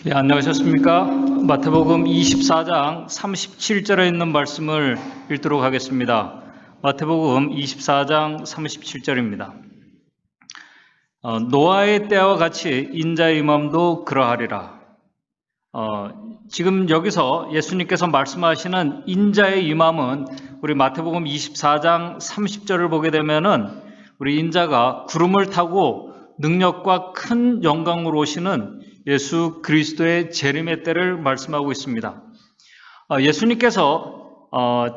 네, 안녕하셨습니까? 마태복음 24장 37절에 있는 말씀을 읽도록 하겠습니다. 마태복음 24장 37절입니다. 노아의 때와 같이 인자의 임함도 그러하리라. 지금 여기서 예수님께서 말씀하시는 인자의 임함은 우리 마태복음 24장 30절을 보게 되면은 우리 인자가 구름을 타고 능력과 큰 영광으로 오시는 예수 그리스도의 재림의 때를 말씀하고 있습니다. 예수님께서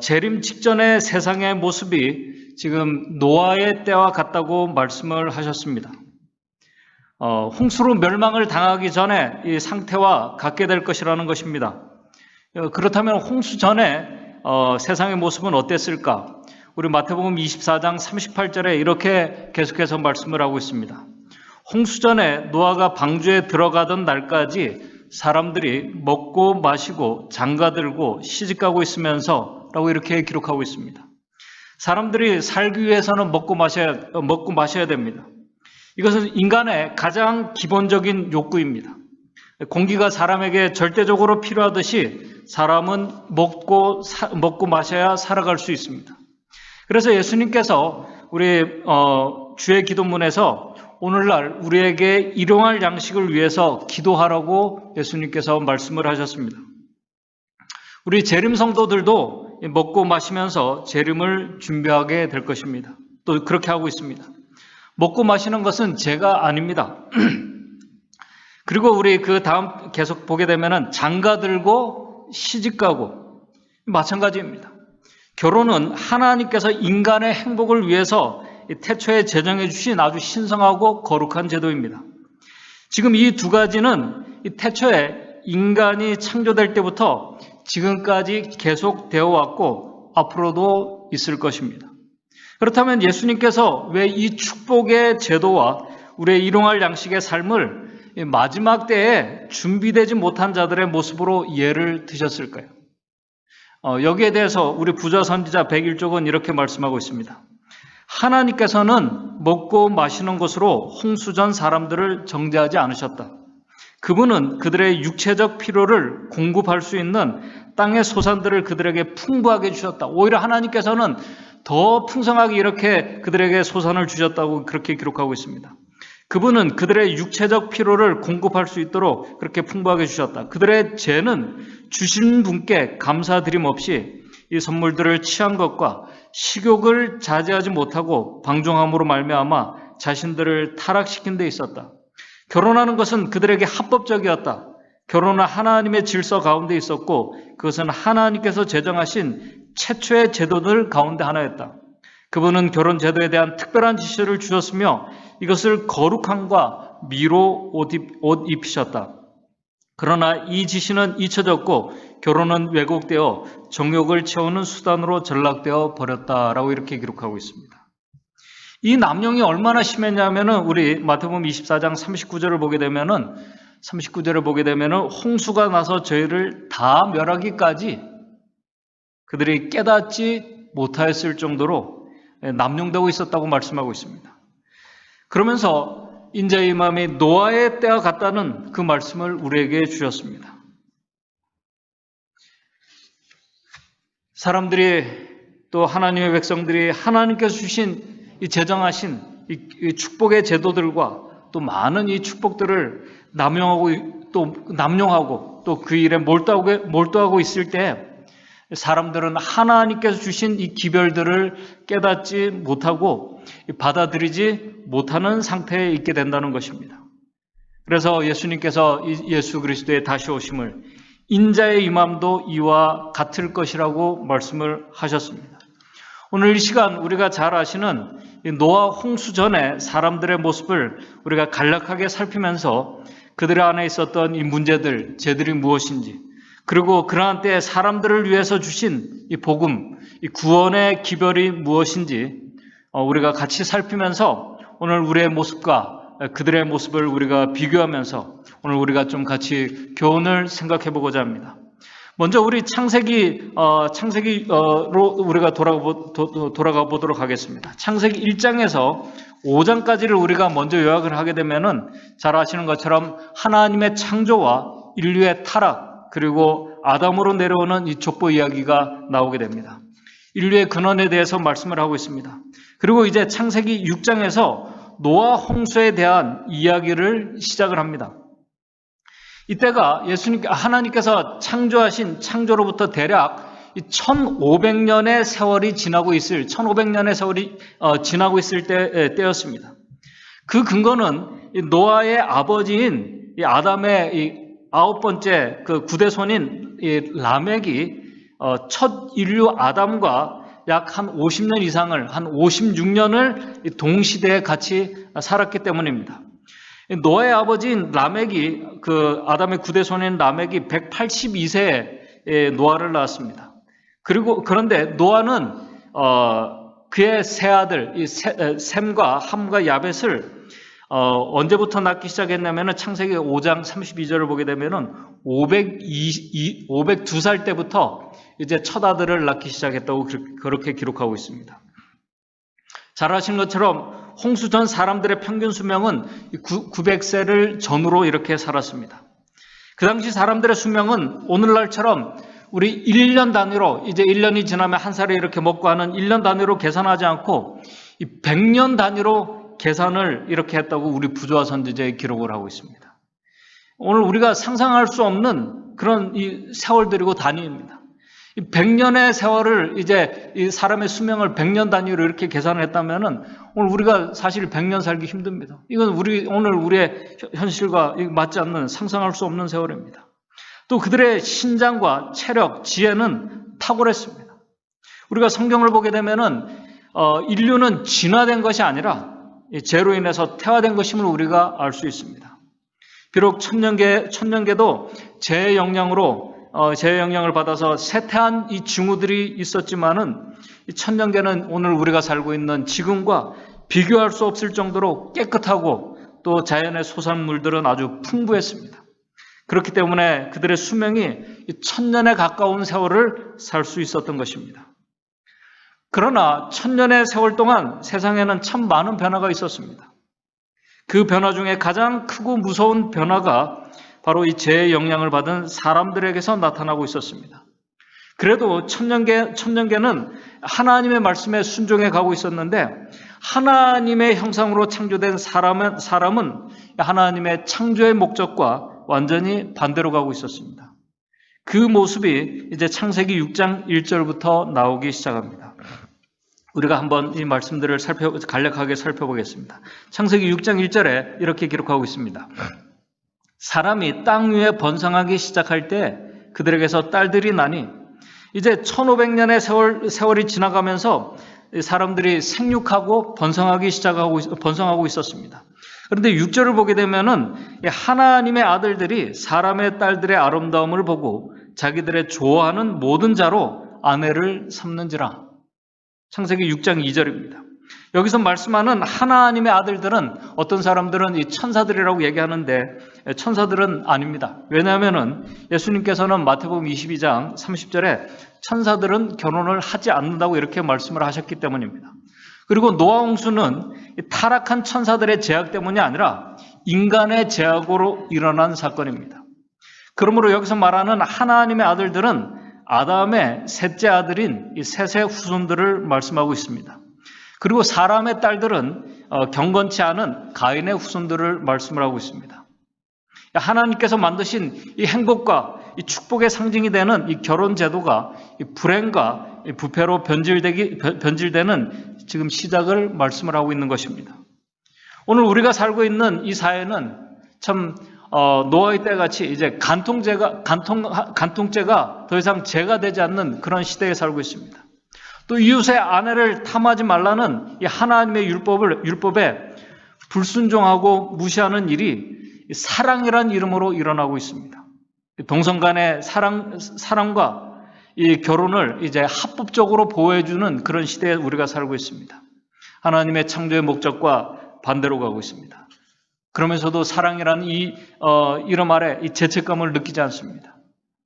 재림 직전의 세상의 모습이 지금 노아의 때와 같다고 말씀을 하셨습니다. 홍수로 멸망을 당하기 전에 이 상태와 같게 될 것이라는 것입니다. 그렇다면 홍수 전에 세상의 모습은 어땠을까? 우리 마태복음 24장 38절에 이렇게 계속해서 말씀을 하고 있습니다. 홍수 전에 노아가 방주에 들어가던 날까지 사람들이 먹고 마시고 장가들고 시집가고 있으면서 라고 이렇게 기록하고 있습니다. 사람들이 살기 위해서는 먹고 마셔야 됩니다. 이것은 인간의 가장 기본적인 욕구입니다. 공기가 사람에게 절대적으로 필요하듯이 사람은 먹고 마셔야 살아갈 수 있습니다. 그래서 예수님께서 우리 주의 기도문에서 오늘날 우리에게 일용할 양식을 위해서 기도하라고 예수님께서 말씀을 하셨습니다. 우리 재림 성도들도 먹고 마시면서 재림을 준비하게 될 것입니다. 또 그렇게 하고 있습니다. 먹고 마시는 것은 죄가 아닙니다. 그리고 우리 그 다음 계속 보게 되면은 장가들고 시집가고 마찬가지입니다. 결혼은 하나님께서 인간의 행복을 위해서 태초에 제정해 주신 아주 신성하고 거룩한 제도입니다. 지금 이 두 가지는 태초에 인간이 창조될 때부터 지금까지 계속되어 왔고 앞으로도 있을 것입니다. 그렇다면 예수님께서 왜 이 축복의 제도와 우리의 일용할 양식의 삶을 마지막 때에 준비되지 못한 자들의 모습으로 예를 드셨을까요? 여기에 대해서 우리 부자 선지자 101쪽은 이렇게 말씀하고 있습니다. 하나님께서는 먹고 마시는 것으로 홍수전 사람들을 정죄하지 않으셨다. 그분은 그들의 육체적 필요를 공급할 수 있는 땅의 소산들을 그들에게 풍부하게 주셨다. 오히려 하나님께서는 더 풍성하게 이렇게 그들에게 소산을 주셨다고 그렇게 기록하고 있습니다. 그분은 그들의 육체적 필요를 공급할 수 있도록 그렇게 풍부하게 주셨다. 그들의 죄는 주신 분께 감사드림 없이 이 선물들을 취한 것과 식욕을 자제하지 못하고 방종함으로 말미암아 자신들을 타락시킨 데 있었다. 결혼하는 것은 그들에게 합법적이었다. 결혼은 하나님의 질서 가운데 있었고 그것은 하나님께서 제정하신 최초의 제도들 가운데 하나였다. 그분은 결혼 제도에 대한 특별한 지시를 주셨으며 이것을 거룩함과 미로 옷 입히셨다. 그러나 이 지시는 잊혀졌고 결혼은 왜곡되어 정욕을 채우는 수단으로 전락되어 버렸다라고 이렇게 기록하고 있습니다. 이 남용이 얼마나 심했냐면은 우리 마태복음 24장 39절을 보게 되면은 홍수가 나서 저희를 다 멸하기까지 그들이 깨닫지 못하였을 정도로 남용되고 있었다고 말씀하고 있습니다. 그러면서 인자의 임함이 노아의 때와 같다는 그 말씀을 우리에게 주셨습니다. 사람들이 또 하나님의 백성들이 하나님께서 주신 이 제정하신 이 축복의 제도들과 또 많은 이 축복들을 남용하고 또 그 일에 몰두하고 있을 때 사람들은 하나님께서 주신 이 기별들을 깨닫지 못하고 받아들이지 못하는 상태에 있게 된다는 것입니다. 그래서 예수님께서 예수 그리스도의 다시 오심을 인자의 임함도 이와 같을 것이라고 말씀을 하셨습니다. 오늘 이 시간 우리가 잘 아시는 노아 홍수 전에 사람들의 모습을 우리가 간략하게 살피면서 그들 안에 있었던 이 문제들, 죄들이 무엇인지, 그리고 그러한 때에 사람들을 위해서 주신 이 복음, 이 구원의 기별이 무엇인지 우리가 같이 살피면서 오늘 우리의 모습과 그들의 모습을 우리가 비교하면서 오늘 우리가 좀 같이 교훈을 생각해 보고자 합니다. 먼저 우리 창세기로 우리가 돌아가 보도록 하겠습니다. 창세기 1장에서 5장까지를 우리가 먼저 요약을 하게 되면은 잘 아시는 것처럼 하나님의 창조와 인류의 타락 그리고 아담으로 내려오는 이 족보 이야기가 나오게 됩니다. 인류의 근원에 대해서 말씀을 하고 있습니다. 그리고 이제 창세기 6장에서 노아 홍수에 대한 이야기를 시작을 합니다. 이때가 하나님께서 창조하신 창조로부터 대략 1500년의 세월이 지나고 있을 1500년의 세월이 지나고 있을 때였습니다. 그 근거는 노아의 아버지인 이 아담의 이 9번째 그 구대손인 이 라멕이 첫 인류 아담과 약 한 50년 이상을 한 56년을 동시대에 같이 살았기 때문입니다. 노아의 아버지인 라멕이 그 아담의 구대손인 라멕이 182세에 노아를 낳았습니다. 그런데 노아는 그의 세 아들 셈과 함과 야벳을 언제부터 낳기 시작했냐면은 창세기 5장 32절을 보게 되면은 502살 때부터 이제 첫 아들을 낳기 시작했다고 그렇게 기록하고 있습니다. 잘 아시는 것처럼 홍수 전 사람들의 평균 수명은 900세를 전후로 이렇게 살았습니다. 그 당시 사람들의 수명은 오늘날처럼 우리 1년 단위로 이제 1년이 지나면 한 살을 이렇게 먹고 하는 1년 단위로 계산하지 않고 100년 단위로 계산을 이렇게 했다고 우리 부조화 선지자의 기록을 하고 있습니다. 오늘 우리가 상상할 수 없는 그런 이 세월들이고 단위입니다. 100년의 세월을 이제 이 사람의 수명을 100년 단위로 이렇게 계산을 했다면은 오늘 우리가 사실 100년 살기 힘듭니다. 이건 오늘 우리의 현실과 맞지 않는 상상할 수 없는 세월입니다. 또 그들의 신장과 체력, 지혜는 탁월했습니다. 우리가 성경을 보게 되면은 인류는 진화된 것이 아니라 죄로 인해서 태화된 것임을 우리가 알 수 있습니다. 비록 천년계도 죄의 영향을 받아서 쇠퇴한 이 징후들이 있었지만은 이 천년계는 오늘 우리가 살고 있는 지금과 비교할 수 없을 정도로 깨끗하고 또 자연의 소산물들은 아주 풍부했습니다. 그렇기 때문에 그들의 수명이 1000년에 가까운 세월을 살 수 있었던 것입니다. 그러나 1000년의 세월 동안 세상에는 참 많은 변화가 있었습니다. 그 변화 중에 가장 크고 무서운 변화가 바로 이 죄의 영향을 받은 사람들에게서 나타나고 있었습니다. 그래도 천년계는 하나님의 말씀에 순종해 가고 있었는데 하나님의 형상으로 창조된 사람은 하나님의 창조의 목적과 완전히 반대로 가고 있었습니다. 그 모습이 이제 창세기 6장 1절부터 나오기 시작합니다. 우리가 한번 이 말씀들을 간략하게 살펴보겠습니다. 창세기 6장 1절에 이렇게 기록하고 있습니다. 사람이 땅 위에 번성하기 시작할 때 그들에게서 딸들이 나니 이제 1500년의 세월이 지나가면서 사람들이 생육하고 번성하고 있었습니다. 그런데 6절을 보게 되면은 하나님의 아들들이 사람의 딸들의 아름다움을 보고 자기들의 좋아하는 모든 자로 아내를 삼는지라. 창세기 6장 2절입니다. 여기서 말씀하는 하나님의 아들들은 어떤 사람들은 이 천사들이라고 얘기하는데 천사들은 아닙니다. 왜냐하면은 예수님께서는 마태복음 22장 30절에 천사들은 결혼을 하지 않는다고 이렇게 말씀을 하셨기 때문입니다. 그리고 노아 홍수는 타락한 천사들의 제약 때문이 아니라 인간의 제약으로 일어난 사건입니다. 그러므로 여기서 말하는 하나님의 아들들은 아담의 셋째 아들인 이 셋의 후손들을 말씀하고 있습니다. 그리고 사람의 딸들은 경건치 않은 가인의 후손들을 말씀을 하고 있습니다. 하나님께서 만드신 이 행복과 이 축복의 상징이 되는 이 결혼 제도가 이 불행과 이 부패로 변질되는 지금 시작을 말씀을 하고 있는 것입니다. 오늘 우리가 살고 있는 이 사회는 참 노아의 때 같이 이제 간통죄가 더 이상 죄가 되지 않는 그런 시대에 살고 있습니다. 또 이웃의 아내를 탐하지 말라는 이 하나님의 율법에 불순종하고 무시하는 일이 사랑이란 이름으로 일어나고 있습니다. 동성 간의 사랑과 이 결혼을 이제 합법적으로 보호해주는 그런 시대에 우리가 살고 있습니다. 하나님의 창조의 목적과 반대로 가고 있습니다. 그러면서도 사랑이라는 이 이름 아래 이 죄책감을 느끼지 않습니다.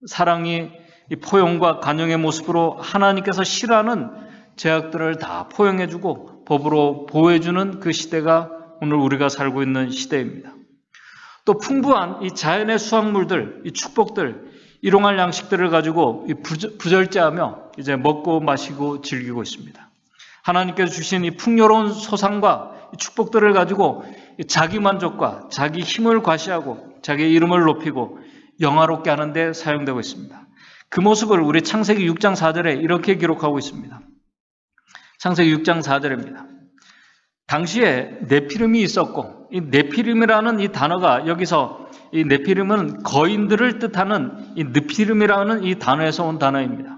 사랑이 이 포용과 관용의 모습으로 하나님께서 싫어하는 죄악들을 다 포용해주고 법으로 보호해주는 그 시대가 오늘 우리가 살고 있는 시대입니다. 또 풍부한 이 자연의 수확물들, 이 축복들, 일용할 양식들을 가지고 부절제하며 이제 먹고 마시고 즐기고 있습니다. 하나님께서 주신 이 풍요로운 소상과 이 축복들을 가지고 자기 만족과 자기 힘을 과시하고 자기의 이름을 높이고 영화롭게 하는 데 사용되고 있습니다. 그 모습을 우리 창세기 6장 4절에 이렇게 기록하고 있습니다. 창세기 6장 4절입니다. 당시에 네피림이 있었고, 이 네피림이라는 이 단어가 여기서 이 네피림은 거인들을 뜻하는 이 느피림이라는 이 단어에서 온 단어입니다.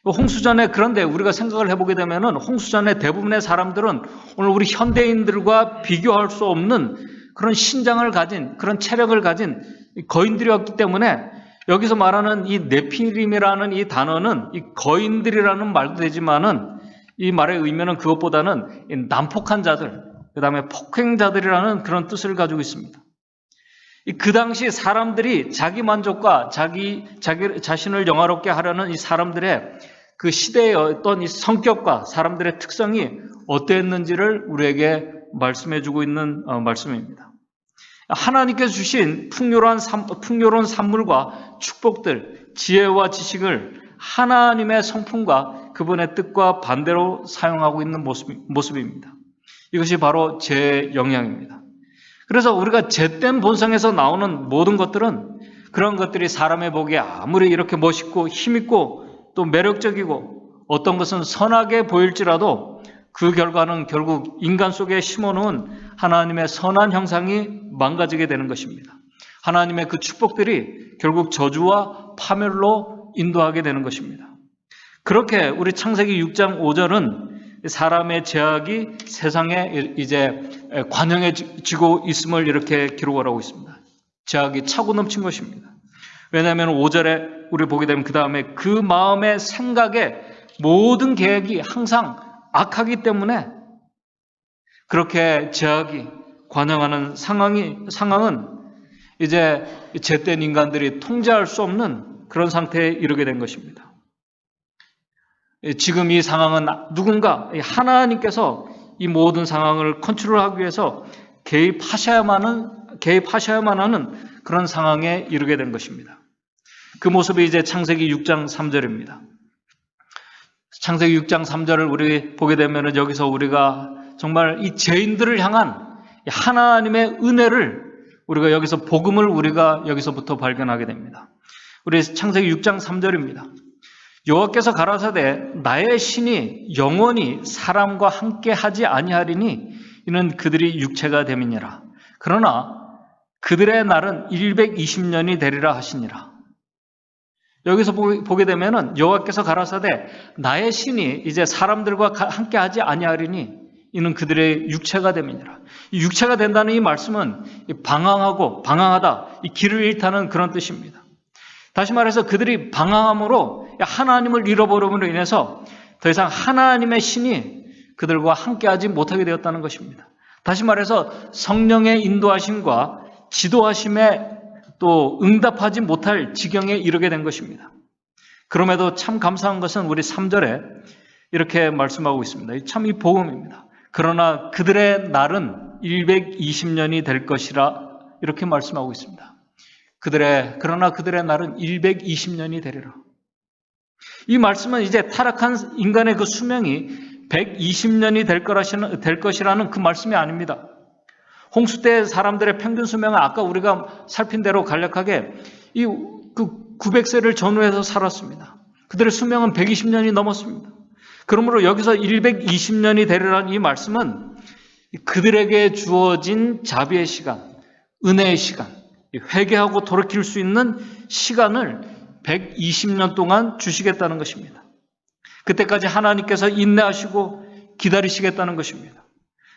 홍수전에, 그런데 우리가 생각을 해보게 되면은 홍수전에 대부분의 사람들은 오늘 우리 현대인들과 비교할 수 없는 그런 신장을 가진, 그런 체력을 가진 거인들이었기 때문에 여기서 말하는 이 네피림이라는 이 단어는 이 거인들이라는 말도 되지만은 이 말의 의미는 그것보다는 이 난폭한 자들, 그 다음에 폭행자들이라는 그런 뜻을 가지고 있습니다. 그 당시 사람들이 자기 만족과 자기 자신을 영화롭게 하려는 이 사람들의 그 시대의 어떤 이 성격과 사람들의 특성이 어땠는지를 우리에게 말씀해주고 있는 말씀입니다. 하나님께서 주신 풍요로운 산물과 축복들, 지혜와 지식을 하나님의 성품과 그분의 뜻과 반대로 사용하고 있는 모습입니다. 이것이 바로 죄의 영향입니다. 그래서 우리가 죄된 본성에서 나오는 모든 것들은 그런 것들이 사람의 보기에 아무리 이렇게 멋있고 힘있고 또 매력적이고 어떤 것은 선하게 보일지라도 그 결과는 결국 인간 속에 심어놓은 하나님의 선한 형상이 망가지게 되는 것입니다. 하나님의 그 축복들이 결국 저주와 파멸로 인도하게 되는 것입니다. 그렇게 우리 창세기 6장 5절은 사람의 죄악이 세상에 이제 관영해지고 있음을 이렇게 기록을 하고 있습니다. 죄악이 차고 넘친 것입니다. 왜냐하면 5절에 우리 보게 되면 그 다음에 그 마음의 생각에 모든 계획이 항상 악하기 때문에 그렇게 죄악이 관영하는 상황은 이제 죄된 인간들이 통제할 수 없는 그런 상태에 이르게 된 것입니다. 지금 이 상황은 누군가 하나님께서 이 모든 상황을 컨트롤하기 위해서 개입하셔야만 하는 그런 상황에 이르게 된 것입니다. 그 모습이 이제 창세기 6장 3절입니다. 창세기 6장 3절을 우리 보게 되면 여기서 우리가 정말 이 죄인들을 향한 하나님의 은혜를 우리가 여기서 복음을 우리가 여기서부터 발견하게 됩니다. 우리 창세기 6장 3절입니다. 여호와께서 가라사대 나의 신이 영원히 사람과 함께 하지 아니하리니 이는 그들이 육체가 됨이니라. 그러나 그들의 날은 120년이 되리라 하시니라. 여기서 보게 되면은 여호와께서 가라사대 나의 신이 이제 사람들과 함께 하지 아니하리니 이는 그들의 육체가 됨이니라. 이 육체가 된다는 이 말씀은 방황하다, 이 길을 잃다는 그런 뜻입니다. 다시 말해서 그들이 방황함으로 하나님을 잃어버림으로 인해서 더 이상 하나님의 신이 그들과 함께하지 못하게 되었다는 것입니다. 다시 말해서 성령의 인도하심과 지도하심에 또 응답하지 못할 지경에 이르게 된 것입니다. 그럼에도 참 감사한 것은 우리 3절에 이렇게 말씀하고 있습니다. 참 이 복음입니다. 그러나 그들의 날은 120년이 될 것이라 이렇게 말씀하고 있습니다. 그러나 그들의 날은 120년이 되리라. 이 말씀은 이제 타락한 인간의 그 수명이 120년이 될 것이라는 그 말씀이 아닙니다. 홍수 때 사람들의 평균 수명은 아까 우리가 살핀 대로 간략하게 그 900세를 전후해서 살았습니다. 그들의 수명은 120년이 넘었습니다. 그러므로 여기서 120년이 되리라는 이 말씀은 그들에게 주어진 자비의 시간, 은혜의 시간, 회개하고 돌이킬 수 있는 시간을 120년 동안 주시겠다는 것입니다. 그때까지 하나님께서 인내하시고 기다리시겠다는 것입니다.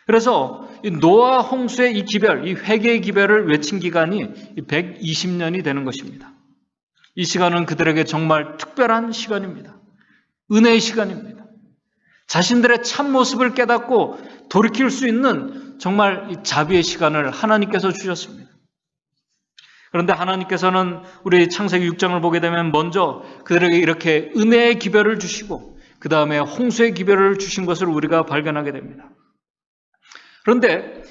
그래서 노아 홍수의 이 기별, 이 회개의 기별을 외친 기간이 120년이 되는 것입니다. 이 시간은 그들에게 정말 특별한 시간입니다. 은혜의 시간입니다. 자신들의 참모습을 깨닫고 돌이킬 수 있는 정말 자비의 시간을 하나님께서 주셨습니다. 그런데 하나님께서는 우리 창세기 6장을 보게 되면 먼저 그들에게 이렇게 은혜의 기별을 주시고 그 다음에 홍수의 기별을 주신 것을 우리가 발견하게 됩니다. 그런데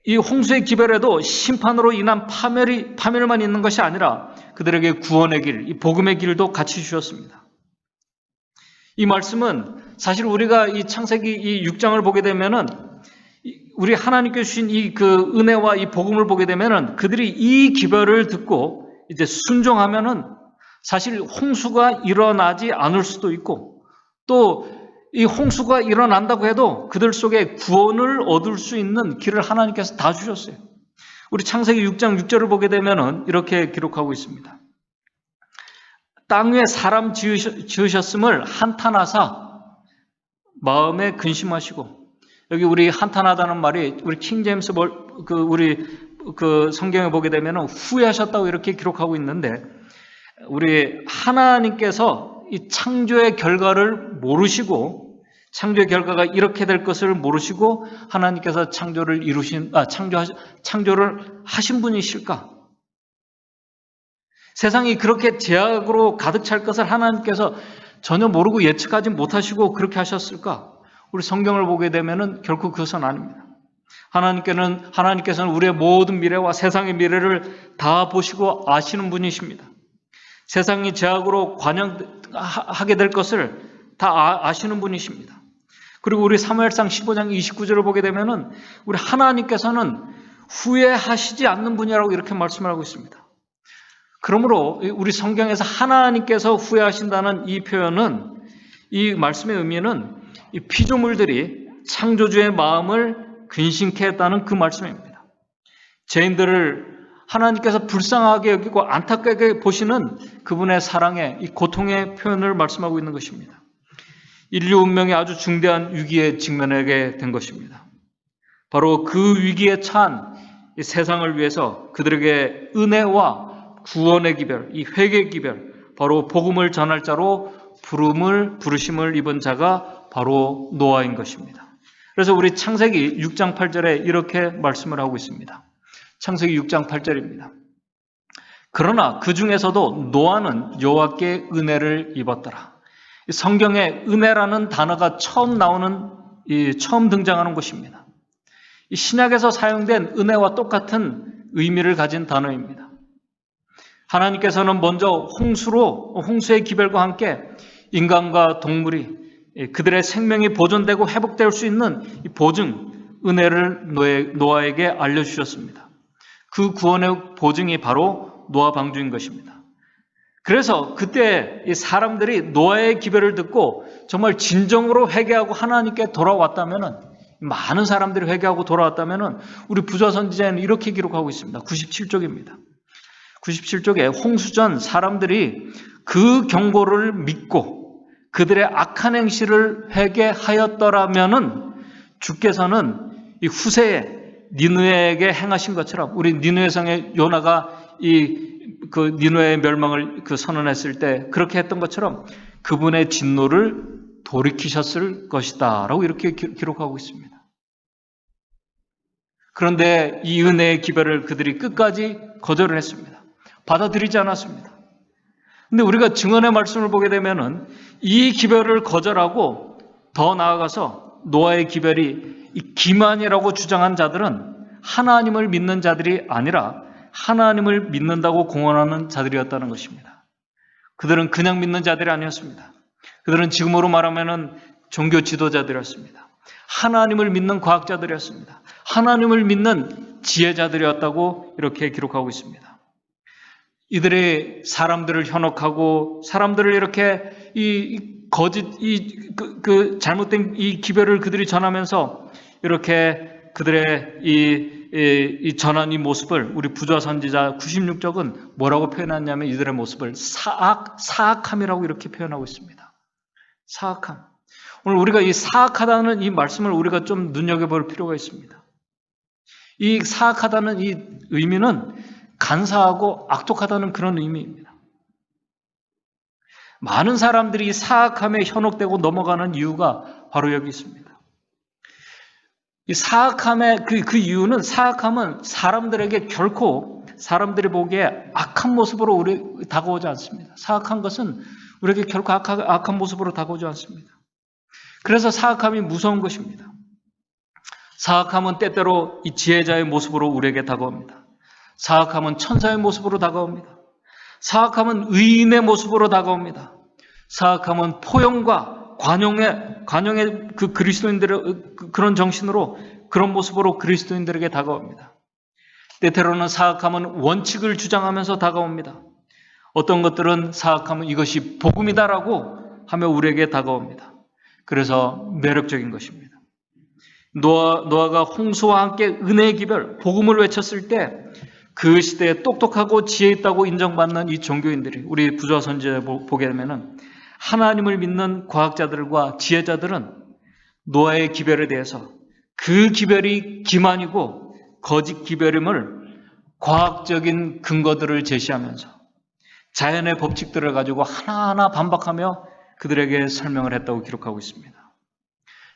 이 홍수의 기별에도 심판으로 인한 파멸만 있는 것이 아니라 그들에게 구원의 길, 이 복음의 길도 같이 주셨습니다. 이 말씀은 사실 우리가 이 창세기 이 6장을 보게 되면은 우리 하나님께 주신 이 그 은혜와 이 복음을 보게 되면은 그들이 이 기별을 듣고 이제 순종하면은 사실 홍수가 일어나지 않을 수도 있고 또 이 홍수가 일어난다고 해도 그들 속에 구원을 얻을 수 있는 길을 하나님께서 다 주셨어요. 우리 창세기 6장 6절을 보게 되면은 이렇게 기록하고 있습니다. 땅 위에 사람 지으셨음을 한탄하사 마음에 근심하시고, 여기 우리 한탄하다는 말이 우리 킹제임스 우리 성경에 보게 되면은 후회하셨다고 이렇게 기록하고 있는데, 우리 하나님께서 이 창조의 결과를 모르시고, 창조의 결과가 이렇게 될 것을 모르시고 하나님께서 창조를 하신 분이실까? 세상이 그렇게 제약으로 가득 찰 것을 하나님께서 전혀 모르고 예측하지 못하시고 그렇게 하셨을까? 우리 성경을 보게 되면은 결코 그것은 아닙니다. 하나님께서는 우리의 모든 미래와 세상의 미래를 다 보시고 아시는 분이십니다. 세상이 제약으로 관영하게 될 것을 다 아시는 분이십니다. 그리고 우리 사무엘상 15장 29절을 보게 되면은 우리 하나님께서는 후회하시지 않는 분이라고 이렇게 말씀을 하고 있습니다. 그러므로 우리 성경에서 하나님께서 후회하신다는 이 표현은, 이 말씀의 의미는 이 피조물들이 창조주의 마음을 근심케 했다는 그 말씀입니다. 죄인들을 하나님께서 불쌍하게 여기고 안타깝게 보시는 그분의 사랑의 이 고통의 표현을 말씀하고 있는 것입니다. 인류 운명이 아주 중대한 위기에 직면하게 된 것입니다. 바로 그 위기에 처한 이 세상을 위해서 그들에게 은혜와 구원의 기별, 이 회개의 기별, 바로 복음을 전할 자로 부르심을 입은 자가 바로 노아인 것입니다. 그래서 우리 창세기 6장 8절에 이렇게 말씀을 하고 있습니다. 창세기 6장 8절입니다. 그러나 그 중에서도 노아는 여호와께 은혜를 입었더라. 성경에 은혜라는 단어가 처음 등장하는 것입니다. 이 신약에서 사용된 은혜와 똑같은 의미를 가진 단어입니다. 하나님께서는 먼저 홍수의 기별과 함께 인간과 동물이 그들의 생명이 보존되고 회복될 수 있는 이 보증, 은혜를 노아에게 알려주셨습니다. 그 구원의 보증이 바로 노아 방주인 것입니다. 그래서 그때 이 사람들이 노아의 기별을 듣고 정말 진정으로 회개하고 하나님께 돌아왔다면은, 많은 사람들이 회개하고 돌아왔다면은, 우리 부자 선지자는 이렇게 기록하고 있습니다. 97쪽입니다. 97쪽에 홍수전 사람들이 그 경고를 믿고 그들의 악한 행실을 회개하였더라면은 주께서는 이 후세에 니느웨에게 행하신 것처럼, 우리 니느웨 성의 요나가 그 니느웨의 멸망을 선언했을 때 그렇게 했던 것처럼 그분의 진노를 돌이키셨을 것이다라고 이렇게 기록하고 있습니다. 그런데 이 은혜의 기별을 그들이 끝까지 거절을 했습니다. 받아들이지 않았습니다. 근데 우리가 증언의 말씀을 보게 되면은 이 기별을 거절하고 더 나아가서 노아의 기별이 이 기만이라고 주장한 자들은 하나님을 믿는 자들이 아니라 하나님을 믿는다고 공언하는 자들이었다는 것입니다. 그들은 그냥 믿는 자들이 아니었습니다. 그들은 지금으로 말하면은 종교 지도자들이었습니다. 하나님을 믿는 과학자들이었습니다. 하나님을 믿는 지혜자들이었다고 이렇게 기록하고 있습니다. 이들이 사람들을 현혹하고 사람들을 이렇게 잘못된 이 기별을 그들이 전하면서 이렇게 그들의 이 전한 이 모습을 우리 부자 선지자 96쪽은 뭐라고 표현하냐면 이들의 모습을 사악함이라고 이렇게 표현하고 있습니다. 사악함. 오늘 우리가 이 사악하다는 이 말씀을 우리가 좀 눈여겨볼 필요가 있습니다. 이 사악하다는 이 의미는 간사하고 악독하다는 그런 의미입니다. 많은 사람들이 사악함에 현혹되고 넘어가는 이유가 바로 여기 있습니다. 이 사악함의 그 이유는, 사악함은 사람들에게 결코 사람들이 보기에 악한 모습으로 다가오지 않습니다. 사악한 것은 우리에게 결코 악한 모습으로 다가오지 않습니다. 그래서 사악함이 무서운 것입니다. 사악함은 때때로 이 지혜자의 모습으로 우리에게 다가옵니다. 사악함은 천사의 모습으로 다가옵니다. 사악함은 의인의 모습으로 다가옵니다. 사악함은 포용과 관용의 그 그리스도인들의 그런 정신으로, 그런 모습으로 그리스도인들에게 다가옵니다. 때때로는 사악함은 원칙을 주장하면서 다가옵니다. 어떤 것들은 사악함은 이것이 복음이다라고 하며 우리에게 다가옵니다. 그래서 매력적인 것입니다. 노아가 홍수와 함께 은혜의 기별, 복음을 외쳤을 때 그 시대에 똑똑하고 지혜 있다고 인정받는 이 종교인들이, 우리 부조와 선지자에 보게 되면은 하나님을 믿는 과학자들과 지혜자들은 노아의 기별에 대해서 그 기별이 기만이고 거짓 기별임을 과학적인 근거들을 제시하면서 자연의 법칙들을 가지고 하나하나 반박하며 그들에게 설명을 했다고 기록하고 있습니다.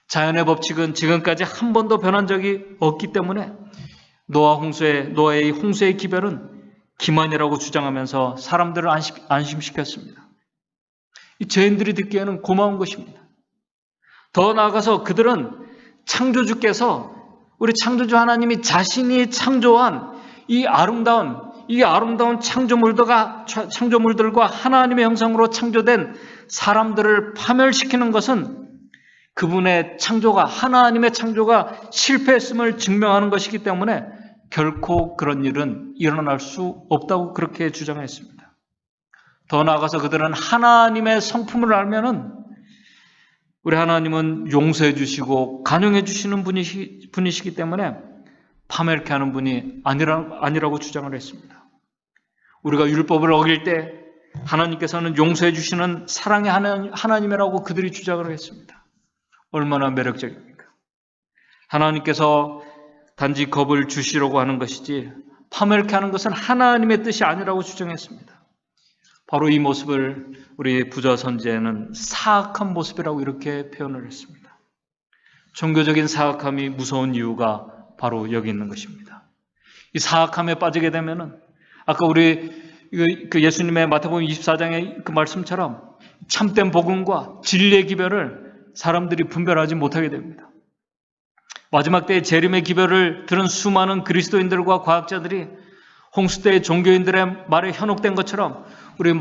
자연의 법칙은 지금까지 한 번도 변한 적이 없기 때문에 노아의 홍수의 기별은 기만이라고 주장하면서 사람들을 안심시켰습니다. 이 죄인들이 듣기에는 고마운 것입니다. 더 나아가서 그들은 창조주께서, 우리 창조주 하나님이 자신이 창조한 이 아름다운 창조물들과 하나님의 형상으로 창조된 사람들을 파멸시키는 것은 그분의 창조가, 하나님의 창조가 실패했음을 증명하는 것이기 때문에 결코 그런 일은 일어날 수 없다고 그렇게 주장했습니다. 더 나아가서 그들은 하나님의 성품을 알면은 우리 하나님은 용서해 주시고 간용해 주시는 분이시기 때문에 파멸케 하는 분이 아니라고 주장을 했습니다. 우리가 율법을 어길 때 하나님께서는 용서해 주시는 사랑의 하나님이라고 그들이 주장을 했습니다. 얼마나 매력적입니까? 하나님께서 단지 겁을 주시려고 하는 것이지 파멸케 하는 것은 하나님의 뜻이 아니라고 주장했습니다. 바로 이 모습을 우리 부조와 선지자는 사악한 모습이라고 이렇게 표현을 했습니다. 종교적인 사악함이 무서운 이유가 바로 여기 있는 것입니다. 이 사악함에 빠지게 되면은 아까 우리 그 예수님의 마태복음 24장의 그 말씀처럼 참된 복음과 진리의 기별을 사람들이 분별하지 못하게 됩니다. 마지막 때의 재림의 기별을 들은 수많은 그리스도인들과 과학자들이 홍수 때의 종교인들의 말에 현혹된 것처럼 우리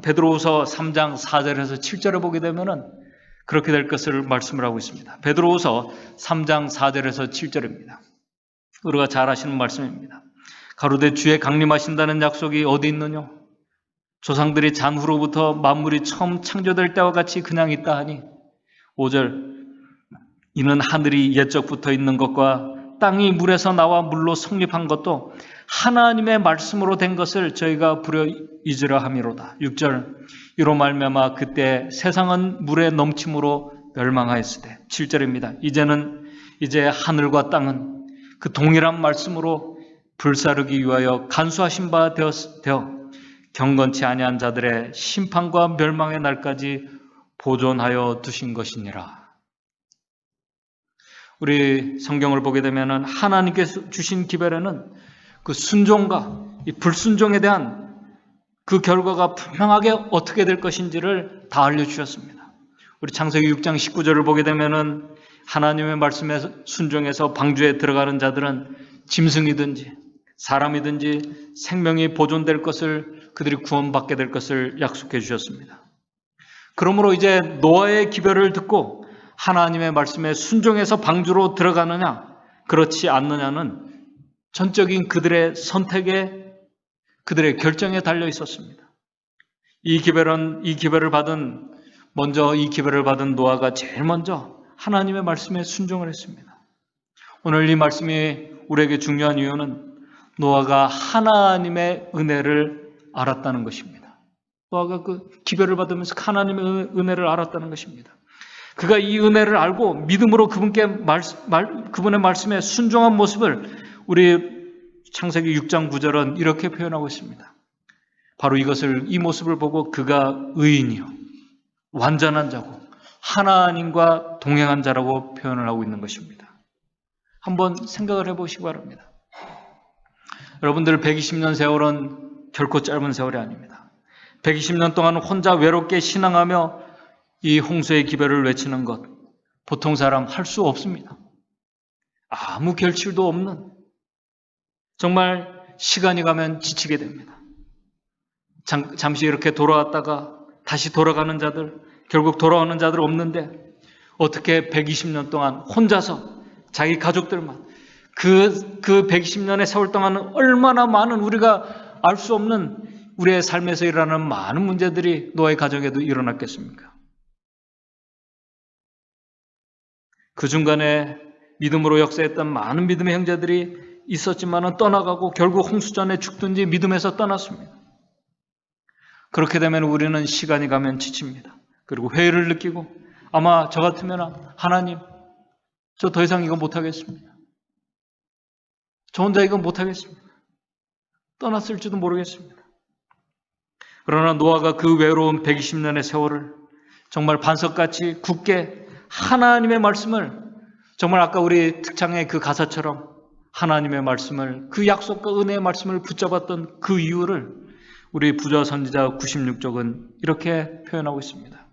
베드로후서 3장 4절에서 7절에 보게 되면은 그렇게 될 것을 말씀을 하고 있습니다. 베드로후서 3장 4절에서 7절입니다. 우리가 잘 아시는 말씀입니다. 가로되 주의 강림하신다는 약속이 어디 있느냐? 조상들이 잔후로부터 만물이 처음 창조될 때와 같이 그냥 있다 하니 5절 이는 하늘이 옛적부터 있는 것과 땅이 물에서 나와 물로 성립한 것도 하나님의 말씀으로 된 것을 저희가 부려 잊으려 함이로다. 6절 이로 말미암아 그때 세상은 물의 넘침으로 멸망하였으되 7절입니다. 이제 하늘과 땅은 그 동일한 말씀으로 불사르기 위하여 간수하신 바 되어 경건치 아니한 자들의 심판과 멸망의 날까지 보존하여 두신 것이니라. 우리 성경을 보게 되면 하나님께서 주신 기별에는 그 순종과 이 불순종에 대한 그 결과가 분명하게 어떻게 될 것인지를 다 알려주셨습니다. 우리 창세기 6장 19절을 보게 되면 하나님의 말씀에 순종해서 방주에 들어가는 자들은 짐승이든지 사람이든지 생명이 보존될 것을, 그들이 구원받게 될 것을 약속해 주셨습니다. 그러므로 이제 노아의 기별을 듣고 하나님의 말씀에 순종해서 방주로 들어가느냐 그렇지 않느냐는 전적인 그들의 선택에, 그들의 결정에 달려 있었습니다. 이 기별을 받은 노아가 제일 먼저 하나님의 말씀에 순종을 했습니다. 오늘 이 말씀이 우리에게 중요한 이유는 노아가 하나님의 은혜를 알았다는 것입니다. 노아가 그 기별을 받으면서 하나님의 은혜를 알았다는 것입니다. 그가 이 은혜를 알고 믿음으로 그분의 말씀에 순종한 모습을 우리 창세기 6장 9절은 이렇게 표현하고 있습니다. 바로 이 모습을 보고 그가 의인이요 완전한 자고 하나님과 동행한 자라고 표현을 하고 있는 것입니다. 한번 생각을 해보시기 바랍니다. 여러분들 120년 세월은 결코 짧은 세월이 아닙니다. 120년 동안 혼자 외롭게 신앙하며 이 홍수의 기별을 외치는 것 보통 사람 할 수 없습니다. 아무 결실도 없는, 정말 시간이 가면 지치게 됩니다. 잠시 이렇게 돌아왔다가 다시 돌아가는 자들, 결국 돌아오는 자들 없는데 어떻게 120년 동안 혼자서 자기 가족들만, 그 120년의 세월 동안은 얼마나 많은 우리가 알 수 없는 우리의 삶에서 일어나는 많은 문제들이 노아의 가정에도 일어났겠습니까? 그 중간에 믿음으로 역사했던 많은 믿음의 형제들이 있었지만은 떠나가고 결국 홍수전에 죽든지 믿음에서 떠났습니다. 그렇게 되면 우리는 시간이 가면 지칩니다. 그리고 회의를 느끼고 아마 저 같으면 하나님, 저 더 이상 이거 못하겠습니다. 저 혼자 이거 못하겠습니다. 떠났을지도 모르겠습니다. 그러나 노아가 그 외로운 120년의 세월을 정말 반석같이 굳게 하나님의 말씀을, 정말 아까 우리 특창의 그 가사처럼 하나님의 말씀을, 그 약속과 은혜의 말씀을 붙잡았던 그 이유를 우리 부자 선지자 96쪽은 이렇게 표현하고 있습니다.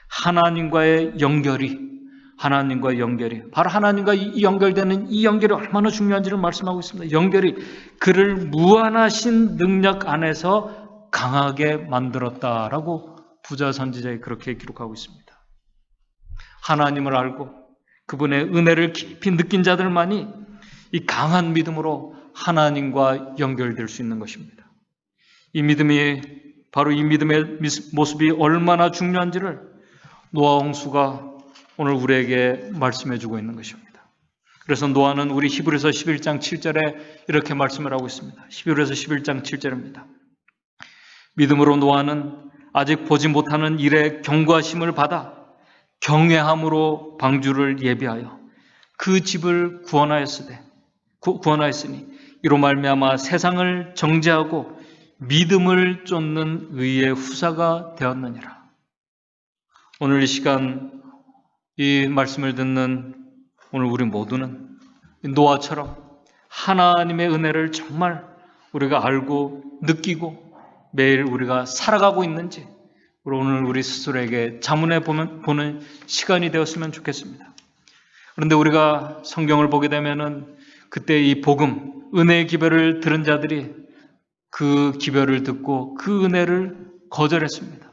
하나님과의 연결이, 바로 하나님과 연결되는 이 연결이 얼마나 중요한지를 말씀하고 있습니다. 연결이 그를 무한하신 능력 안에서 강하게 만들었다라고 부자 선지자에 그렇게 기록하고 있습니다. 하나님을 알고 그분의 은혜를 깊이 느낀 자들만이 이 강한 믿음으로 하나님과 연결될 수 있는 것입니다. 이 믿음이, 바로 이 믿음의 모습이 얼마나 중요한지를 노아 홍수가 오늘 우리에게 말씀해 주고 있는 것입니다. 그래서 노아는 우리 히브리서 11장 7절에 이렇게 말씀을 하고 있습니다. 히브리서 11장 7절입니다. 믿음으로 노아는 아직 보지 못하는 일의 경고하심을 받아 경외함으로 방주를 예비하여 그 집을 구원하였으니 이로 말미암아 세상을 정죄하고 믿음을 쫓는 의의 후사가 되었느니라. 오늘 이 시간 이 말씀을 듣는 오늘 우리 모두는 노아처럼 하나님의 은혜를 정말 우리가 알고 느끼고 매일 우리가 살아가고 있는지 오늘 우리 스스로에게 자문해 보는 시간이 되었으면 좋겠습니다. 그런데 우리가 성경을 보게 되면은 그때 이 복음, 은혜의 기별을 들은 자들이 그 기별을 듣고 그 은혜를 거절했습니다.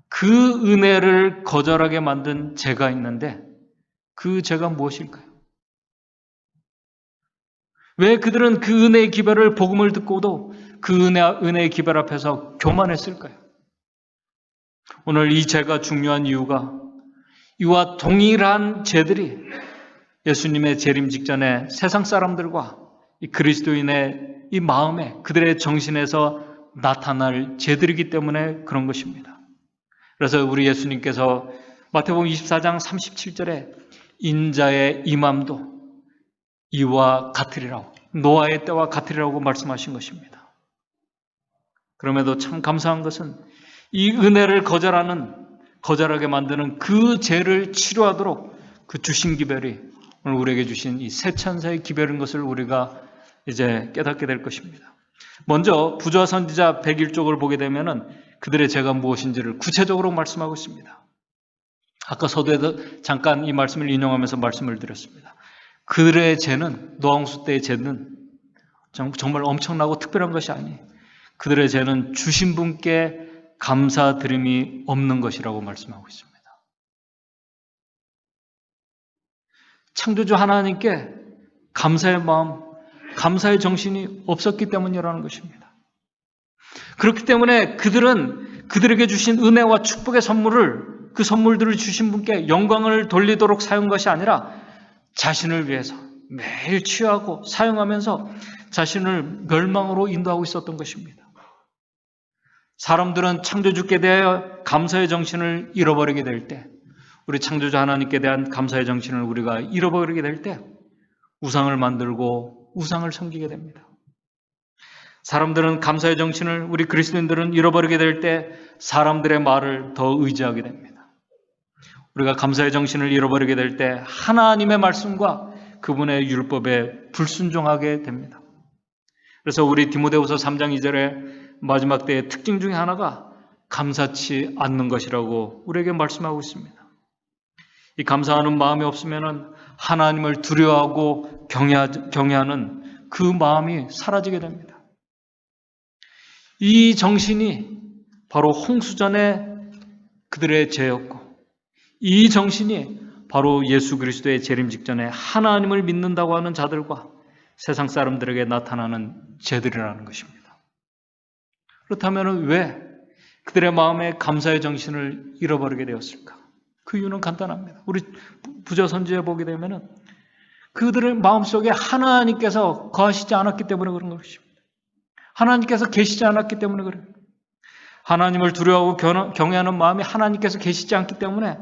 그 은혜를 거절하게 만든 죄가 있는데 그 죄가 무엇일까요? 왜 그들은 그 은혜의 기별을, 복음을 듣고도 그 은혜의 기별 앞에서 교만했을까요? 오늘 이 죄가 중요한 이유가 이와 동일한 죄들이 예수님의 재림 직전에 세상 사람들과 이 그리스도인의 이 마음에, 그들의 정신에서 나타날 죄들이기 때문에 그런 것입니다. 그래서 우리 예수님께서 마태복음 24장 37절에 인자의 임함도 이와 같으리라고, 노아의 때와 같으리라고 말씀하신 것입니다. 그럼에도 참 감사한 것은 이 은혜를 거절하게 만드는 그 죄를 치료하도록 그 주신 기별이 오늘 우리에게 주신 이 새 천사의 기별인 것을 우리가 이제 깨닫게 될 것입니다. 먼저 부자 선지자 101쪽을 보게 되면은 그들의 죄가 무엇인지를 구체적으로 말씀하고 있습니다. 아까 서두에도 잠깐 이 말씀을 인용하면서 말씀을 드렸습니다. 그들의 죄는, 노아 홍수 때의 죄는 정말 엄청나고 특별한 것이 아니에요. 그들의 죄는 주신 분께 감사드림이 없는 것이라고 말씀하고 있습니다. 창조주 하나님께 감사의 마음, 감사의 정신이 없었기 때문이라는 것입니다. 그렇기 때문에 그들은 그들에게 주신 은혜와 축복의 선물을, 그 선물들을 주신 분께 영광을 돌리도록 사용한 것이 아니라 자신을 위해서 매일 취하고 사용하면서 자신을 멸망으로 인도하고 있었던 것입니다. 사람들은 창조주께 대하여 감사의 정신을 잃어버리게 될 때, 우리 창조주 하나님께 대한 감사의 정신을 우리가 잃어버리게 될 때 우상을 만들고 우상을 섬기게 됩니다. 사람들은 감사의 정신을, 우리 그리스도인들은 잃어버리게 될 때 사람들의 말을 더 의지하게 됩니다. 우리가 감사의 정신을 잃어버리게 될 때 하나님의 말씀과 그분의 율법에 불순종하게 됩니다. 그래서 우리 디모데후서 3장 2절에 마지막 때의 특징 중에 하나가 감사치 않는 것이라고 우리에게 말씀하고 있습니다. 이 감사하는 마음이 없으면 하나님을 두려워하고 경외하는 그 마음이 사라지게 됩니다. 이 정신이 바로 홍수전의 그들의 죄였고, 이 정신이 바로 예수 그리스도의 재림 직전에 하나님을 믿는다고 하는 자들과 세상 사람들에게 나타나는 죄들이라는 것입니다. 그렇다면 왜 그들의 마음에 감사의 정신을 잃어버리게 되었을까? 그 이유는 간단합니다. 우리 부저 선지에 보게 되면 그들의 마음속에 하나님께서 거하시지 않았기 때문에 그런 것입니다. 하나님께서 계시지 않았기 때문에 그래요. 하나님을 두려워하고 경외하는 마음이 하나님께서 계시지 않기 때문에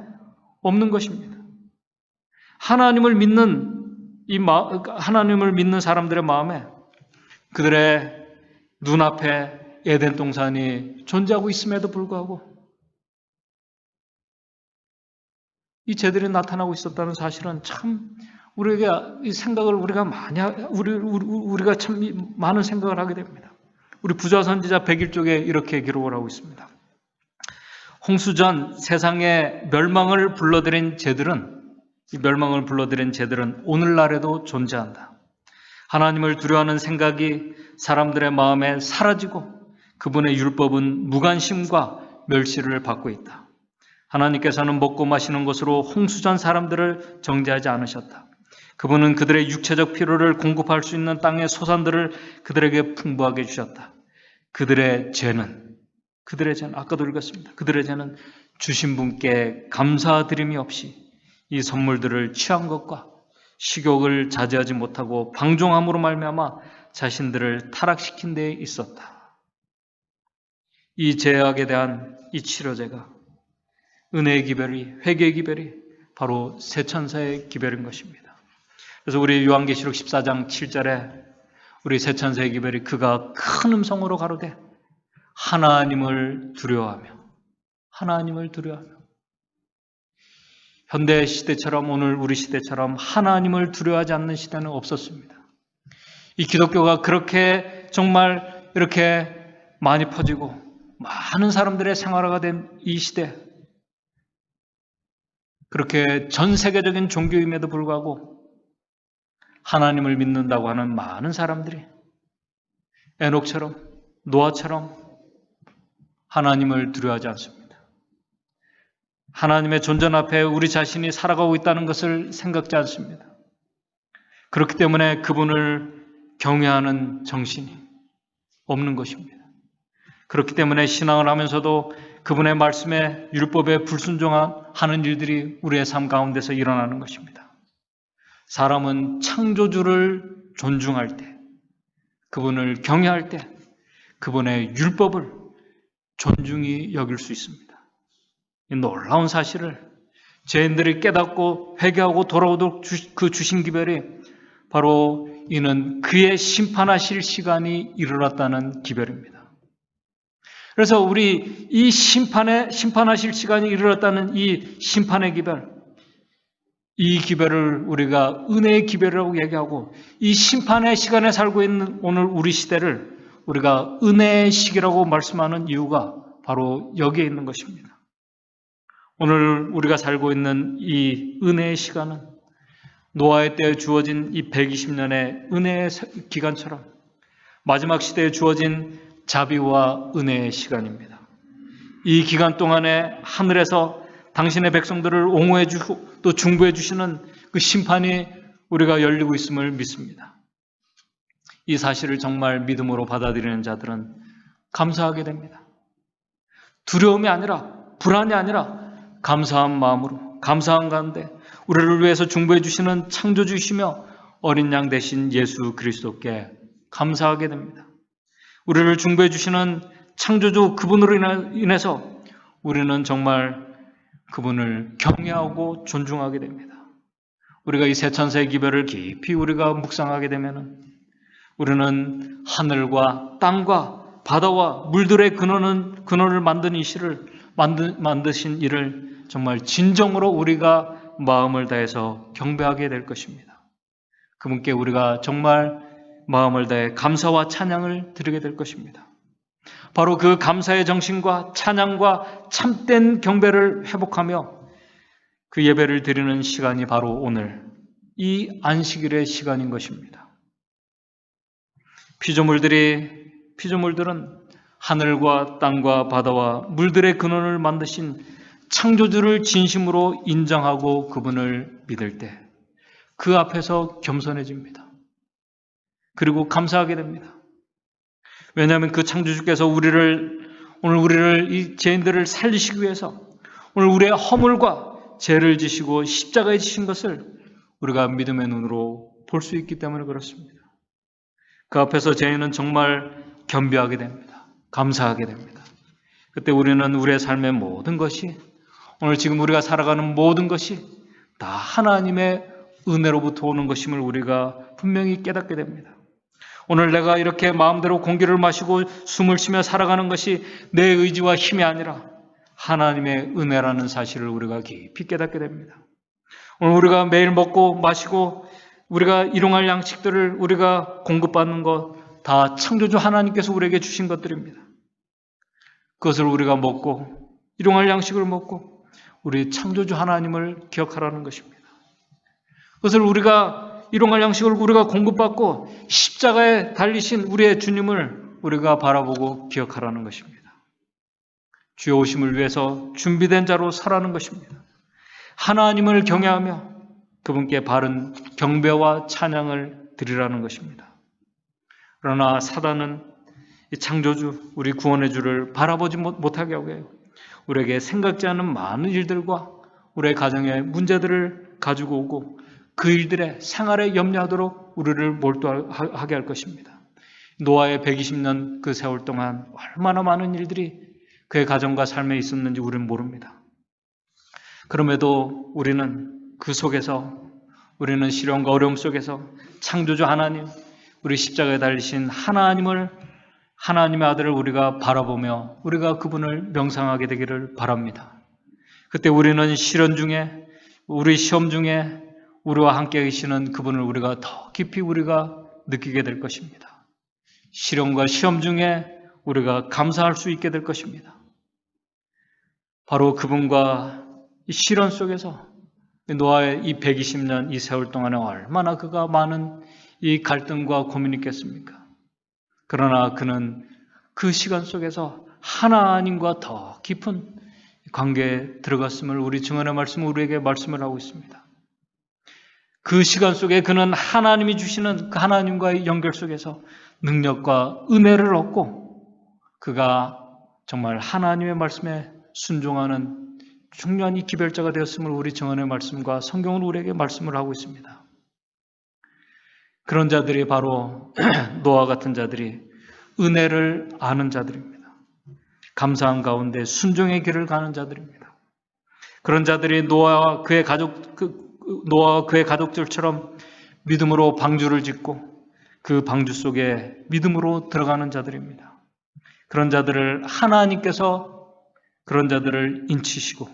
없는 것입니다. 하나님을 믿는 사람들의 마음에 그들의 눈앞에 에덴 동산이 존재하고 있음에도 불구하고 이 죄들이 나타나고 있었다는 사실은 참 우리에게 이 생각을 우리가 참 많은 생각을 하게 됩니다. 우리 부자 선지자 101쪽에 이렇게 기록을 하고 있습니다. 홍수전 세상의 멸망을 불러들인 죄들은 오늘날에도 존재한다. 하나님을 두려워하는 생각이 사람들의 마음에 사라지고 그분의 율법은 무관심과 멸시를 받고 있다. 하나님께서는 먹고 마시는 것으로 홍수전 사람들을 정죄하지 않으셨다. 그분은 그들의 육체적 필요를 공급할 수 있는 땅의 소산들을 그들에게 풍부하게 주셨다. 그들의 죄는 아까도 읽었습니다. 그들의 죄는 주신 분께 감사드림이 없이 이 선물들을 취한 것과 식욕을 자제하지 못하고 방종함으로 말미암아 자신들을 타락시킨 데 있었다. 이 죄악에 대한 이 치료제가 은혜의 기별이, 회개의 기별이 바로 새 천사의 기별인 것입니다. 그래서 우리 요한계시록 14장 7절에 우리 새 천사의 기별이 그가 큰 음성으로 가로되 하나님을 두려워하며 현대 시대처럼 오늘 우리 시대처럼 하나님을 두려워하지 않는 시대는 없었습니다. 이 기독교가 그렇게 정말 이렇게 많이 퍼지고 많은 사람들의 생활화가 된 이 시대, 그렇게 전 세계적인 종교임에도 불구하고 하나님을 믿는다고 하는 많은 사람들이 에녹처럼 노아처럼 하나님을 두려워하지 않습니다. 하나님의 존재 앞에 우리 자신이 살아가고 있다는 것을 생각지 않습니다. 그렇기 때문에 그분을 경외하는 정신이 없는 것입니다. 그렇기 때문에 신앙을 하면서도 그분의 말씀에 율법에 불순종하는 일들이 우리의 삶 가운데서 일어나는 것입니다. 사람은 창조주를 존중할 때, 그분을 경외할 때 그분의 율법을 존중히 여길 수 있습니다. 이 놀라운 사실을 죄인들이 깨닫고 회개하고 돌아오도록 그 주신 기별이 바로 이는 그의 심판하실 시간이 이르렀다는 기별입니다. 그래서 우리 이 심판하실 시간이 이르렀다는 이 심판의 기별, 이 기별을 우리가 은혜의 기별이라고 얘기하고 이 심판의 시간에 살고 있는 오늘 우리 시대를 우리가 은혜의 시기라고 말씀하는 이유가 바로 여기에 있는 것입니다. 오늘 우리가 살고 있는 이 은혜의 시간은 노아의 때에 주어진 이 120년의 은혜의 기간처럼 마지막 시대에 주어진 자비와 은혜의 시간입니다. 이 기간 동안에 하늘에서 당신의 백성들을 옹호해 주고 또 중보해 주시는 그 심판이 우리가 열리고 있음을 믿습니다. 이 사실을 정말 믿음으로 받아들이는 자들은 감사하게 됩니다. 두려움이 아니라 불안이 아니라 감사한 마음으로 감사한 가운데 우리를 위해서 중보해 주시는 창조주이시며 어린 양 되신 예수 그리스도께 감사하게 됩니다. 우리를 중보해 주시는 창조주 그분으로 인해서 우리는 정말 그분을 경외하고 존중하게 됩니다. 우리가 이 새 천사의 기별을 깊이 우리가 묵상하게 되면 우리는 하늘과 땅과 바다와 물들의 근원을 만드신 이를 정말 진정으로 우리가 마음을 다해서 경배하게 될 것입니다. 그분께 우리가 정말 마음을 다해 감사와 찬양을 드리게 될 것입니다. 바로 그 감사의 정신과 찬양과 참된 경배를 회복하며 그 예배를 드리는 시간이 바로 오늘 이 안식일의 시간인 것입니다. 피조물들은 하늘과 땅과 바다와 물들의 근원을 만드신 창조주를 진심으로 인정하고 그분을 믿을 때 그 앞에서 겸손해집니다. 그리고 감사하게 됩니다. 왜냐하면 그 창조주께서 오늘 우리를 이 죄인들을 살리시기 위해서 오늘 우리의 허물과 죄를 지시고 십자가에 지신 것을 우리가 믿음의 눈으로 볼 수 있기 때문에 그렇습니다. 그 앞에서 죄인은 정말 겸비하게 됩니다. 감사하게 됩니다. 그때 우리는 우리의 삶의 모든 것이, 오늘 지금 우리가 살아가는 모든 것이 다 하나님의 은혜로부터 오는 것임을 우리가 분명히 깨닫게 됩니다. 오늘 내가 이렇게 마음대로 공기를 마시고 숨을 쉬며 살아가는 것이 내 의지와 힘이 아니라 하나님의 은혜라는 사실을 우리가 깊이 깨닫게 됩니다. 오늘 우리가 매일 먹고 마시고 우리가 일용할 양식들을 우리가 공급받는 것 다 창조주 하나님께서 우리에게 주신 것들입니다. 그것을 우리가 먹고 일용할 양식을 먹고 우리 창조주 하나님을 기억하라는 것입니다. 그것을 우리가 일용할 양식을 우리가 공급받고 십자가에 달리신 우리의 주님을 우리가 바라보고 기억하라는 것입니다. 주의 오심을 위해서 준비된 자로 살아가는 것입니다. 하나님을 경외하며 그분께 바른 경배와 찬양을 드리라는 것입니다. 그러나 사단은 이 창조주, 우리 구원의 주를 바라보지 못하게 하고 해요. 우리에게 생각지 않은 많은 일들과 우리의 가정의 문제들을 가지고 오고 그 일들의 생활에 염려하도록 우리를 몰두하게 할 것입니다. 노아의 120년 그 세월 동안 얼마나 많은 일들이 그의 가정과 삶에 있었는지 우리는 모릅니다. 그럼에도 우리는 그 속에서, 우리는 시련과 어려움 속에서 창조주 하나님, 우리 십자가에 달리신 하나님의 아들을 우리가 바라보며 우리가 그분을 명상하게 되기를 바랍니다. 그때 우리는 시련 중에, 우리 시험 중에 우리와 함께 계시는 그분을 우리가 더 깊이 우리가 느끼게 될 것입니다. 시련과 시험 중에 우리가 감사할 수 있게 될 것입니다. 바로 그분과 이 시련 속에서 노아의 이 120년 이 세월 동안에 얼마나 그가 많은 이 갈등과 고민이 있겠습니까? 그러나 그는 그 시간 속에서 하나님과 더 깊은 관계에 들어갔음을 우리 증언의 말씀은 우리에게 말씀을 하고 있습니다. 그 시간 속에 그는 하나님이 주시는 그 하나님과의 연결 속에서 능력과 은혜를 얻고 그가 정말 하나님의 말씀에 순종하는 중요한 이 기별자가 되었음을 우리 증언의 말씀과 성경은 우리에게 말씀을 하고 있습니다. 그런 자들이 바로 노아 같은 자들이 은혜를 아는 자들입니다. 감사한 가운데 순종의 길을 가는 자들입니다. 그런 자들이 노아와 그의 가족들처럼 믿음으로 방주를 짓고 그 방주 속에 믿음으로 들어가는 자들입니다. 그런 자들을 하나님께서 그런 자들을 인치시고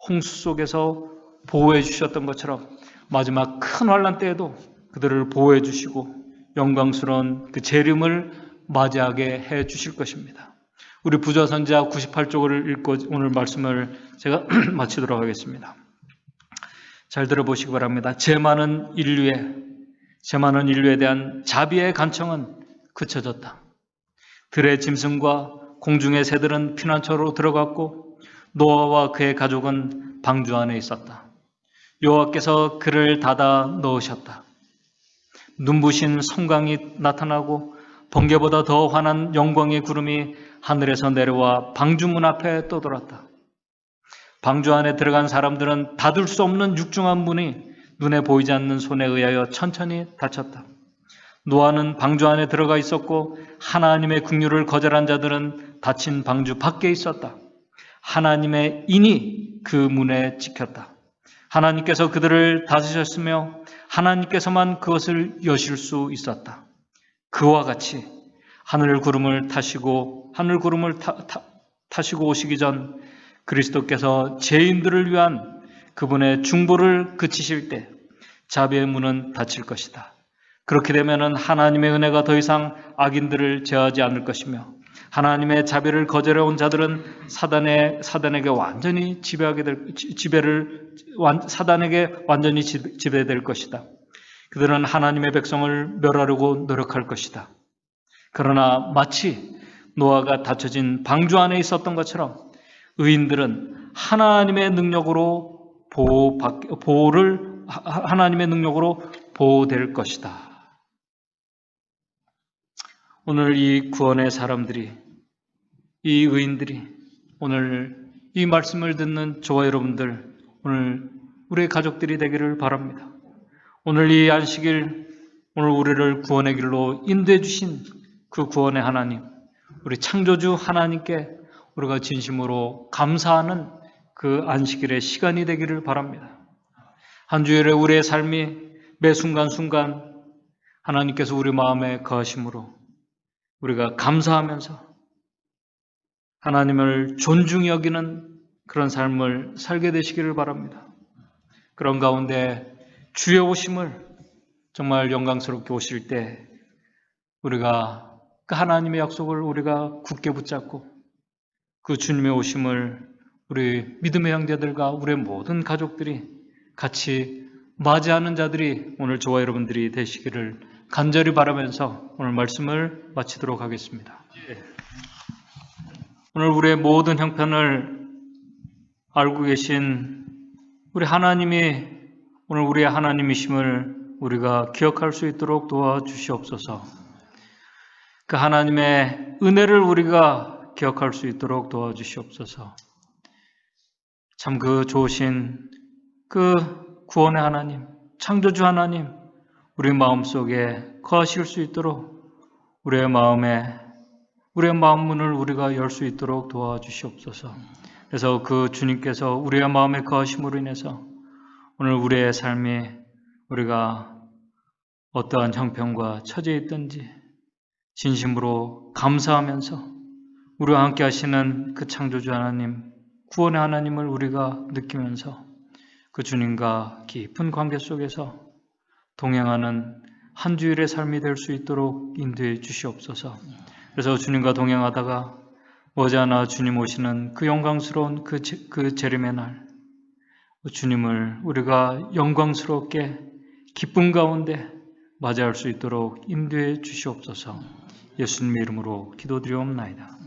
홍수 속에서 보호해 주셨던 것처럼 마지막 큰 환난 때에도 그들을 보호해 주시고 영광스러운 그 재림을 맞이하게 해 주실 것입니다. 우리 부자선지자 98쪽을 읽고 오늘 말씀을 제가 마치도록 하겠습니다. 잘 들어보시기 바랍니다. 제 많은 인류에 대한 자비의 간청은 그쳐졌다. 들의 짐승과 공중의 새들은 피난처로 들어갔고 노아와 그의 가족은 방주 안에 있었다. 여호와께서 그를 닫아 넣으셨다. 눈부신 성광이 나타나고 번개보다 더 환한 영광의 구름이 하늘에서 내려와 방주문 앞에 떠돌았다. 방주 안에 들어간 사람들은 닫을 수 없는 육중한 문이 눈에 보이지 않는 손에 의하여 천천히 닫혔다. 노아는 방주 안에 들어가 있었고 하나님의 긍휼을 거절한 자들은 닫힌 방주 밖에 있었다. 하나님의 인이 그 문에 찍혔다. 하나님께서 그들을 다스리셨으며 하나님께서만 그것을 여실 수 있었다. 그와 같이 하늘 구름을 타시고 오시기 전 그리스도께서 죄인들을 위한 그분의 중보를 그치실 때 자비의 문은 닫힐 것이다. 그렇게 되면 하나님의 은혜가 더 이상 악인들을 제어하지 않을 것이며 하나님의 자비를 거절해온 자들은 사단에게 완전히 사단에게 완전히 지배될 것이다. 그들은 하나님의 백성을 멸하려고 노력할 것이다. 그러나 마치 노아가 닫혀진 방주 안에 있었던 것처럼 의인들은 하나님의 능력으로 보호될 것이다. 오늘 이 구원의 사람들이, 이 의인들이, 오늘 이 말씀을 듣는 저와 여러분들, 오늘 우리의 가족들이 되기를 바랍니다. 오늘 이 안식일, 오늘 우리를 구원의 길로 인도해 주신 그 구원의 하나님, 우리 창조주 하나님께 우리가 진심으로 감사하는 그 안식일의 시간이 되기를 바랍니다. 한 주일에 우리의 삶이 매 순간순간 하나님께서 우리 마음에 거하심으로 우리가 감사하면서 하나님을 존중히 여기는 그런 삶을 살게 되시기를 바랍니다. 그런 가운데 주의 오심을 정말 영광스럽게 오실 때 우리가 그 하나님의 약속을 우리가 굳게 붙잡고 그 주님의 오심을 우리 믿음의 형제들과 우리의 모든 가족들이 같이 맞이하는 자들이 오늘 저와 여러분들이 되시기를 간절히 바라면서 오늘 말씀을 마치도록 하겠습니다. 오늘 우리의 모든 형편을 알고 계신 우리 하나님이 오늘 우리의 하나님이심을 우리가 기억할 수 있도록 도와주시옵소서. 그 하나님의 은혜를 우리가 기억할 수 있도록 도와주시옵소서. 참 그 좋으신 그 구원의 하나님, 창조주 하나님, 우리 마음속에 거하실 수 있도록 우리의 마음 문을 우리가 열 수 있도록 도와주시옵소서. 그래서 그 주님께서 우리의 마음에 거하심으로 인해서 오늘 우리의 삶이 우리가 어떠한 형편과 처지에 있든지 진심으로 감사하면서 우리와 함께 하시는 그 창조주 하나님, 구원의 하나님을 우리가 느끼면서 그 주님과 깊은 관계 속에서 동행하는 한 주일의 삶이 될 수 있도록 인도해 주시옵소서. 그래서 주님과 동행하다가 머지않아 주님 오시는 그 영광스러운 그 재림의 날, 주님을 우리가 영광스럽게 기쁨 가운데 맞이할 수 있도록 인도해 주시옵소서. 예수님의 이름으로 기도드리옵나이다.